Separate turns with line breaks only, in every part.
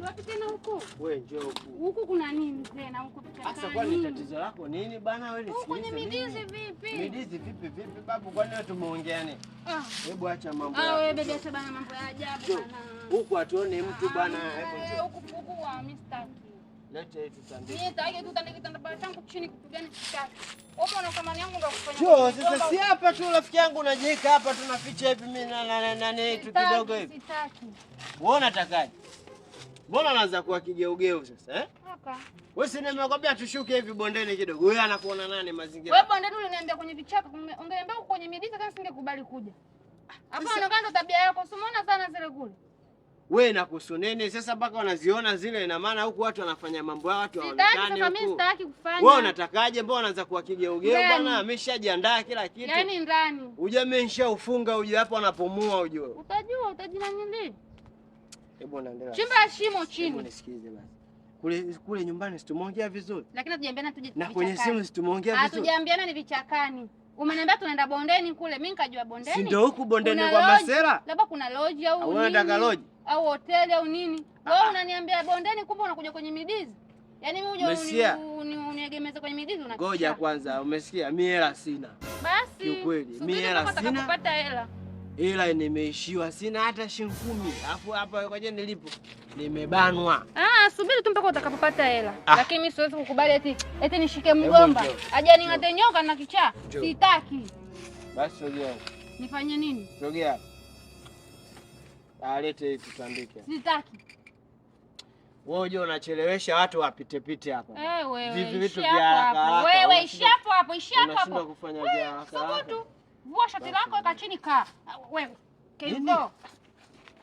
wapi tena huko?
Wewe njoo huko.
Huko kuna nini tena huko vichakani?
Sasa kwani tatizo lako nini bana wewe nisikilize.
Kwenye midizi vipi?
Midizi vipi babu, kwani wewe tumeongea nini? Hebu acha mambo.
Wewe bebe acha bana mambo ya ajabu bana.
Huko atuone mtu bana, hebu njoo.
Huko wa Mr.
Lete tutandike.
Mimi nitaki tutandike kitanda changu chini kupigana kitaki. Wewe una kama yangu ndio kufanya.
Sio, sasa si hapa tu rafiki yangu unajiweka hapa tunaficha hivi mimi na tu kidogo hivi.
Sitaki.
Wewe unatakaje? Mbona unaanza kuwa kigeugeu sasa
Haka.
Wewe si nimekwambia tushuke hivi bondeni kidogo. Wewe anakuona nani mazingira?
Wewe bondeni uliniambia kwenye vichaka, ungeniambia uko kwenye midizi kama singekubali kuja. Hapa anaanza tabia yako, usimuona sana zile kule.
Wewe nakuhusu nini? Sasa mpaka wanaziona zile, ina maana huku watu wanafanya mambo yao, watu hawaonekani huku.
Mimi sitaki kufanya.
Wewe unatakaje? Mbona unaanza kuwa kigeugeu bwana? Ameshajiandaa kila kitu.
Yaani ndani.
Uje umeshaufunga uje hapo anapomua uje.
Utajua utajinanili.
Hebu naendelea.
Chimba shimo chini.
Hebu nisikize basi. Kule nyumbani situmeongea vizuri.
Lakini hatujaambiana tuje
na kwenye simu situmeongea vizuri.
Hatujaambiana ni vichakani. Umeniambia tunaenda bondeni kule, mimi nikajua bondeni.
Si ndio huku bondeni kwa Masera?
Labda kuna lodge au nini?
Unataka lodge?
Au hoteli au nini? Wewe unaniambia bondeni kumbe unakuja kwenye midizi. Yaani mimi uje uniegemeze kwenye midizi unakicha.
Ngoja kwanza, umesikia? Mimi hela sina.
Basi.
Kiukweli, mimi hela sina.
Kupata hela.
Ila nimeishiwa, sina hata shilingi 10. Alafu hapa kwa je nilipo nimebanwa.
Subiri tu mpaka utakapopata hela. Lakini mimi siwezi kukubali eti nishike mgomba. Aje ningate nyoka na kichaa. Sitaki.
Basi sogea.
Nifanye nini?
Sogea. Alete tutandike.
Sitaki.
Wewe je, unachelewesha watu wapite hapa.
Wewe.
Vipi vitu vya haraka.
Wewe ishi hapo, ishi hapo.
Unashindwa kufanya vya haraka.
Subutu. Vua shati lako weka chini kaa. Wewe. Kaivo.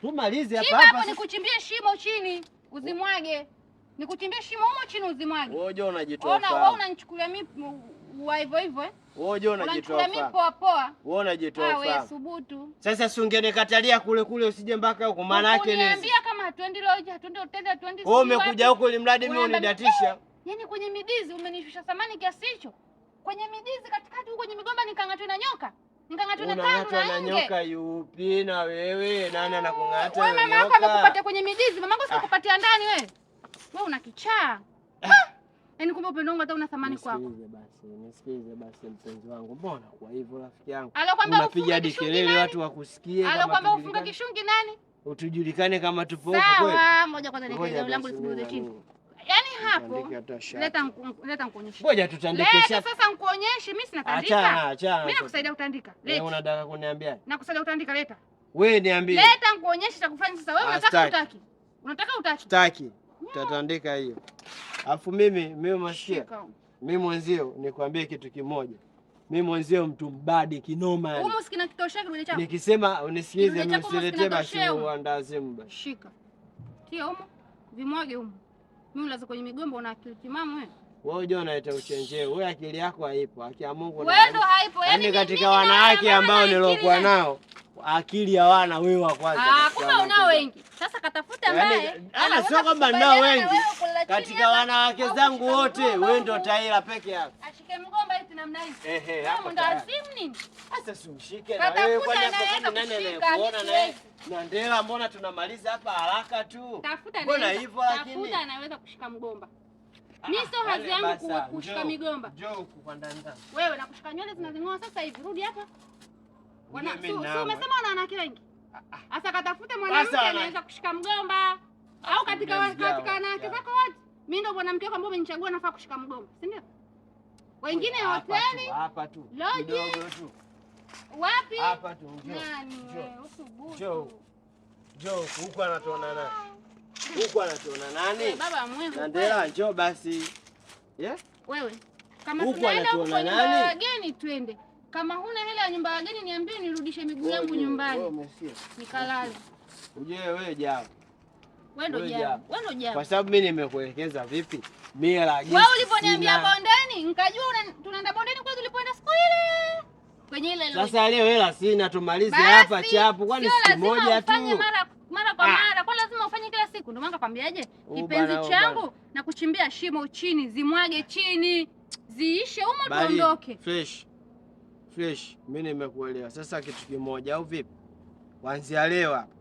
Tumalize hapa
hapa. Hapo nikuchimbie shimo chini, uzimwage. Nikuchimbie shimo humo chini uzimwage.
Wewe je unajitoa.
Wewe unanichukulia mimi wa hivyo hivyo
Wewe je unajitoa.
Unanichukulia mimi poa poa.
Wewe unajitoa.
Wewe subutu.
Sasa si ungenikatalia kule usije mpaka huko, maana yake nini?
Uniambia kama hatuendi lodge, hatuendi hoteli, hatuendi.
Wewe umekuja huko ili mradi mimi unidatisha.
Yaani kwenye midizi umenishusha thamani kiasi hicho. Kwenye midizi katikati huko kwenye migomba nikangatwe na nyoka. Nikangatwe na tanga
na nyoka yupi na wewe? Nani anakungata
wewe? Mama yako amekupatia kwenye midizi, mama yako sikupatia ndani wewe. Wewe una kichaa. Yaani kumbe upendo wangu hata una thamani kwako.
Nisikize basi mpenzi wangu. Mbona kwa hivyo rafiki yangu?
Unapiga
hadi kelele watu wakusikie kama
kwamba ufunga kishungi nani?
Utujulikane kama tupo huko kweli.
Sawa, ngoja kwanza nikae langu lisiguze chini. Yaani hapo leta nikuonyeshe.
Ngoja tutandike
shati. Sasa nikuonyeshe, mimi sina tandika.
Achana.
Mimi nakusaidia kutandika.
Wewe unataka kuniambia?
Nakusaidia kutandika, leta.
Wewe niambie.
Leta nikuonyeshe nitakufanya sasa. Wewe unataka utaki? Unataka utaki?
Sitaki. Tutatandika hiyo. Alafu mimi masikia. Mimi mwenzio nikwambie kitu kimoja. Mimi mwenzio mtu mbadi kinoma yani.
Huko sikina kitosha kile chako.
Nikisema unisikize mimi usiletee basi uandazimu basi.
Shika. Tia huko. Vimwage huko. Mimi ulaza kwenye migomba una akili timamu wewe.
Wewe unajua unaita uchenjee. Wewe akili yako haipo. Haki ya Mungu
na wewe ndo haipo.
Yaani katika wanawake ambao nilokuwa nao akili hawana wewe wa kwanza.
Kumbe unao wengi. Sasa katafuta naye.
Sio kwamba nao wengi. Katika wanawake zangu wote wewe ndo Taila peke yako.
Ashike mgomba eti namna hiyo.
Hapo
ndo azimu nini?
Sasa simshike na wewe kwani hapo nani anakuona naye? Na Ndela mbona tunamaliza hapa haraka tu? Mbona hivyo lakini?
Tafuta anaweza kushika mgomba. Mimi sio hazi yangu kushika migomba.
Njoo huku kwa ndani.
Wewe nakushika nywele zinazingoa sasa hivi. Rudi hapa. Sio umesema wana wanawake wengi. Sasa katafute mwanamke anaweza kushika mgomba. Au katika wanawake zako wote. Mimi ndo mwanamke wako ambaye umenichagua nafaa kushika mgomba, si ndio? Wengine hoteli.
Hapa tu.
Kidogo tu. Wapi?
Hapa tu njoo.
Nani wewe? Usubutu.
Njoo huko anatuona nani? Huko anatuona nani?
Baba mwevu.
Ndela njoo basi.
Wewe. Kama tunaenda huko kwa nyumba ya wageni twende. Kama huna hela ya nyumba ya wageni niambie nirudishe miguu yangu nyumbani.
Wewe umesikia?
Nikalale.
Uje wewe jao.
Wewe ndo jao.
Kwa sababu mimi nimekuelekeza vipi? Mimi la gisi.
Wewe uliponiambia bondeni, nikajua tunaenda bondeni kwa tulipoenda siku ile. Kwenye ile leo.
Sasa leo hela sina, tumalize hapa chapu kwani siku moja tu.
Mara kwa mara, kwa lazima ufanye kila siku. Ndio maana nakwambiaje? Kipenzi changu na kuchimbia shimo chini, zimwage chini. Ziishe humo tuondoke.
Fresh. Mimi nimekuelewa. Sasa kitu kimoja au vipi? Kuanzia leo hapa.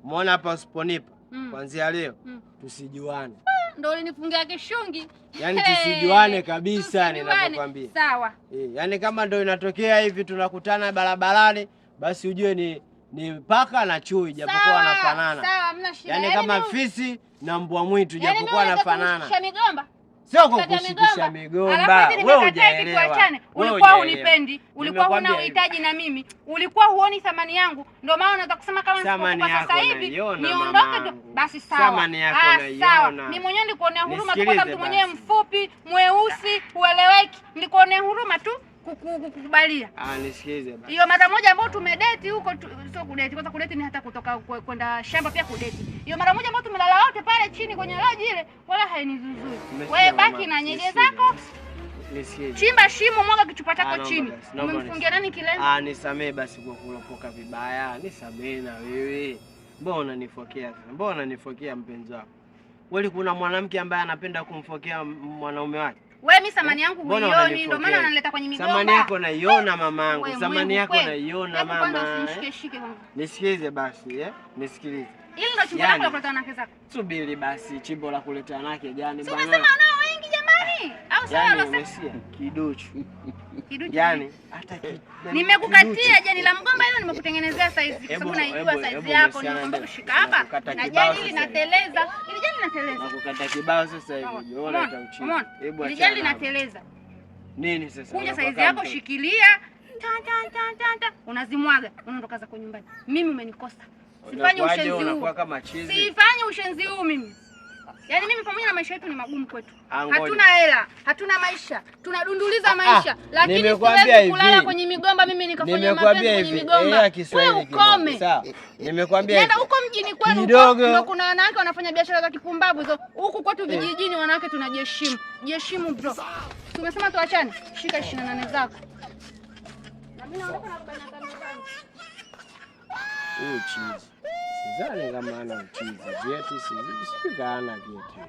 Umeona hapa usiponipa. kuanzia leo tusijuane.
Ndio ulinifungia kishungi.
Yaani tusijuane kabisa ninapokuambia.
Sawa.
Yaani kama ndio inatokea hivi tunakutana barabarani basi ujue ni paka na chui japokuwa wanafanana.
Sawa, hamna shida.
Yaani kama fisi na mbwa mwitu japokuwa wanafanana.
Sio
kukushikisha migomba. Wewe hujaelewa.
Ulikuwa unipendi, ulikuwa huna uhitaji na mimi, ulikuwa huoni thamani yangu. Ndio maana unaweza kusema kama nisipokupa sasa hivi niondoke. Basi sawa. Sawa. Mimi mwenyewe nilikuonea huruma kwa mtu mwenyewe mfupi, mweusi, hueleweki. Nilikuonea huruma tu kukubalia.
Nisikize basi.
Hiyo mara moja ambayo tumedate huko sio kudate. Kwanza kudate ni hata kutoka kwenda shamba pia kudate. Hiyo mara moja ambayo tumelala wote pale chini kwenye lodge ile wala hainizuzui. Wewe baki na nyege zako.
Nisikize.
Chimba shimo mwaga kichupa chako chini. Umemfungia nani kilemba?
Nisamee basi kwa kulopoka vibaya. Nisamee na wewe. Mbona unanifokea sasa? Mbona unanifokea mpenzi wako? Wewe kuna mwanamke ambaye anapenda kumfokea mwanaume wake?
Wewe mimi samani yangu huioni, ndio maana unanileta kwenye migomba.
Samani yako naiona mamangu, samani yako naiona mama. Nisikize basi, nisikilize.
Hili ndio chimbo lako la kuleta wanawake zako.
Subiri basi, chimbo la kuleta wanawake gani
bwana? Umesema nao wengi jamani. Au sawa
unasema kiduchu.
Kiduchu.
Yaani hata
nimekukatia jani la mgomba hilo nimekutengenezea size kwa sababu naijua size yako niomba kushika hapa. Na jani hili nateleza. Hili jani nateleza.
Nakukata kibao sasa hivi. Unaona utauchini.
Hebu acha. Jani nateleza.
Nini sasa?
Kunja size yako shikilia. Unazimwaga. Unaondoka zako nyumbani. Mimi umenikosa. Sifanyi ushenzi huu.
Unakuwa kama chizi.
Sifanyi ushenzi huu mimi. Yaani mimi pamoja na maisha yetu ni magumu kwetu. Hatuna hela, hatuna maisha. Tunadunduliza maisha. Lakini siwezi kulala kwenye migomba mimi nikafanya mapenzi kwenye migomba. Wewe ukome.
Sawa. Nimekwambia
nenda huko mjini kwenu ndio kuna wanawake wanafanya biashara za kipumbavu hizo. Huku kwetu vijijini wanawake tunajiheshimu. Jiheshimu bro. Tumesema tuachane. Shika 28 zako. Na mimi naondoka na 45 zangu.
Chizi. Sidhani kama ana uchizi. Vyeti sijui kana vyeti.